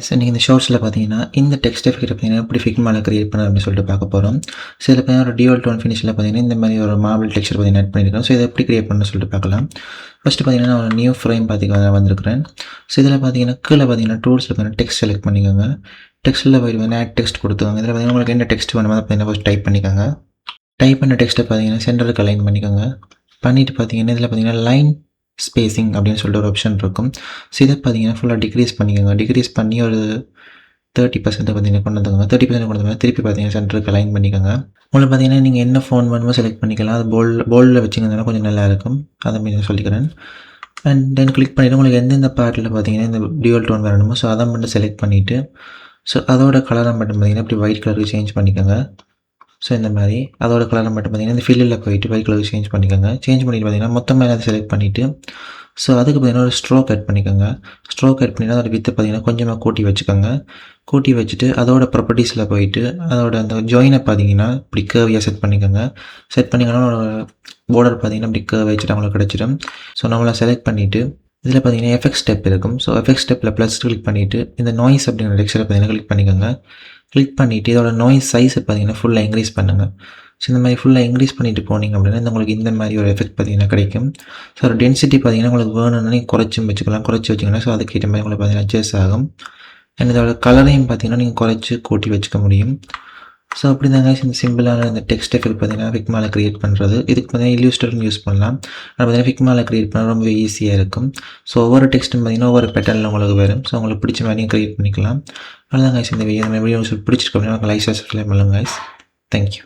Sir நீங்கள் இந்த ஷார்ட்ஸில் பார்த்தீங்கன்னா, இந்த டெக்ஸ்ட் எஃபெக்ட் பார்த்தீங்கன்னா, எப்படி ஃபிக்மால கிரியேட் பண்ண அப்படின்னு சொல்லிட்டு பார்க்க போகிறோம். ஸோ இதில் பார்த்தீங்கன்னா, ஒரு டியூவல் டோன் ஃபினிஷில் பார்த்தீங்கன்னா, இந்த மாதிரி ஒரு மார்பிள் டெக்ஸ்சர் பார்த்தீங்கன்னா ஆட் பண்ணியிருக்கோம். ஸோ இதை எப்படி கிரியேட் பண்ணணும்னு சொல்லிட்டு பார்க்கலாம். ஃபஸ்ட்டு பார்த்தீங்கன்னா, நான் ஒரு நியூ ஃப்ரேம் வந்திருக்கிறேன். ஸோ இதில் பார்த்தீங்கன்னா, கீழே பார்த்தீங்கன்னா, டூல்ஸில் பார்த்தீங்கன்னா டெக்ஸ்ட் செலக்ட் பண்ணிக்கோங்க. டெக்ஸ்ட்டில் போய் பார்த்தீங்கன்னா, ஆட் டெக்ஸ்ட் கொடுத்துக்கோங்க. இதில் பார்த்தீங்கன்னா, உங்களுக்கு என்ன டெக்ஸ்ட் வேணுமோ அதை பார்த்தீங்கன்னா ஃபஸ்ட் டைப் பண்ணிக்கோங்க. டைப் பண்ண டெக்ஸ்ட்டை பார்த்தீங்கன்னா, சென்டருக்கு அலைன் பண்ணிக்கோங்க. பண்ணிவிட்டு பார்த்தீங்கன்னா, இதில் பார்த்தீங்கன்னா, லைன் ஸ்பேசிங் அப்படின்னு சொல்லிட்டு ஒரு ஆப்ஷன் இருக்கும். ஸோ இதை பார்த்தீங்கன்னா, ஃபுல்லாக டிக்ரீஸ் பண்ணிக்கோங்க. டிக்ரீஸ் பண்ணி ஒரு 30% பார்த்தீங்கன்னா கொண்டு வந்துக்கோங்க. 30% கொண்டு வந்து திருப்பி பார்த்தீங்கன்னா சென்டருக்கு அலைன் பண்ணிக்கோங்க. உங்களுக்கு பார்த்தீங்கன்னா நீங்கள் என்ன ஃபோன் வேணுமோ செலக்ட் பண்ணிக்கலாம். அது போல்டில் வச்சிங்கன்னா கொஞ்சம் நல்லா இருக்கும். அதை மாதிரி சொல்லிக்கிறேன். அண்ட் தென் கிளிக் பண்ணிவிட்டு உங்களுக்கு எந்தெந்த பார்ட்டில் பார்த்தீங்கன்னா இந்த டியூவல் டோன் வரணுமோ ஸோ அதை மட்டும் செலக்ட் பண்ணிவிட்டு ஸோ அதோட கலரை மட்டும் பார்த்தீங்கன்னா இப்படி ஒயிட் கலருக்கு சேஞ்ச் பண்ணிக்கோங்க. ஸோ இந்த மாதிரி அதோட கலரை மட்டும் பார்த்தீங்கன்னா இந்த ஃபில்லில் போயிட்டு ஒயிட் கலருக்கு சேஞ்ச் பண்ணிக்கோங்க. சேஞ்ச் பண்ணிட்டு பார்த்தீங்கன்னா மொத்தமாக அதை செலக்ட் பண்ணிவிட்டு ஸோ அதுக்கு பார்த்தீங்கன்னா ஒரு ஸ்ட்ரோக் ஆட் பண்ணிக்கோங்க. ஸ்ட்ரோக் ஆட் பண்ணினா அதோட வித்தை பார்த்தீங்கன்னா கொஞ்சமாக கூட்டி வச்சுக்கோங்க. கூட்டி வச்சுட்டு அதோட ப்ராப்பர்ட்டிஸில் போயிட்டு அதோட அந்த ஜாயினை பார்த்தீங்கன்னா இப்படி கர்வியாக செட் பண்ணிக்கோங்க. செட் பண்ணிங்கன்னா பார்டர் பார்த்தீங்கன்னா இப்படி கர்வ் வச்சுட்டு அவங்களுக்கு கிடச்சிடும். ஸோ நம்மளை செலக்ட் பண்ணிவிட்டு இதில் பார்த்தீங்கன்னா எஃபெக்ட் ஸ்டெப் இருக்கும். ஸோ எஃபெக்ட் ஸ்டெப்பில் ப்ளஸ் கிளிக் பண்ணிவிட்டு இந்த நாய்ஸ் அப்படிங்கிற டெக்ஸ்சரை பார்த்தீங்கன்னா கிளிக் பண்ணிக்கோங்க. கிளிக் பண்ணிவிட்டு இதோட நாய்ஸ் சைஸை பார்த்தீங்கன்னா ஃபுல்லாக இன்க்ரீஸ் பண்ணுங்கள். ஸோ இந்த மாதிரி ஃபுல்லாக இன்க்ரீஸ் பண்ணிட்டு போனீங்க அப்படின்னா உங்களுக்கு இந்த மாதிரி ஒரு எஃபெக்ட் பார்த்தீங்கன்னா கிடைக்கும். ஸோ ஒரு டென்சிட்டி பார்த்தீங்கன்னா உங்களுக்கு வேணும்னா நீங்கள் குறைச்சும் வச்சுக்கலாம். குறைச்சி வச்சிங்கன்னா ஸோ அதுக்கேற்ற மாதிரி உங்களுக்கு பார்த்தீங்கன்னா அட்ஜஸ்ட் ஆகும். அண்ட் இதோட கலரையும் பார்த்தீங்கன்னா நீங்கள் குறைச்சி கூட்டி வச்சுக்க முடியும். ஸோ அப்படி தாங்க இந்த சிம்பிளான இந்த டெக்ஸ்ட் எஃபெக்ட் பார்த்தீங்கன்னா ஃபிக்மால கிரியேட் பண்ணுறது. இதுக்கு பார்த்தீங்கன்னா இல்லுஸ்ட்ரேட்டர் யூஸ் பண்ணலாம். அது பார்த்தீங்கன்னா ஃபிக்மால கிரியேட் பண்ண ரொம்ப ஈஸியாக இருக்கும். ஸோ ஒவ்வொரு டெக்ஸ்ட்டும் பார்த்தீங்கன்னா ஒவ்வொரு பேட்டர்னில் உங்களுக்கு வரும். ஸோ உங்களுக்கு பிடிச்ச மாதிரி கிரியேட் பண்ணிக்கலாம். அவ்வளோதான் கைஸ் இந்த வீடியோ பிடிச்சிருக்கு அப்படின்னா லைக் சப்ஸ்கிரைப் பண்ணுங்க கைஸ். தேங்க்யூ.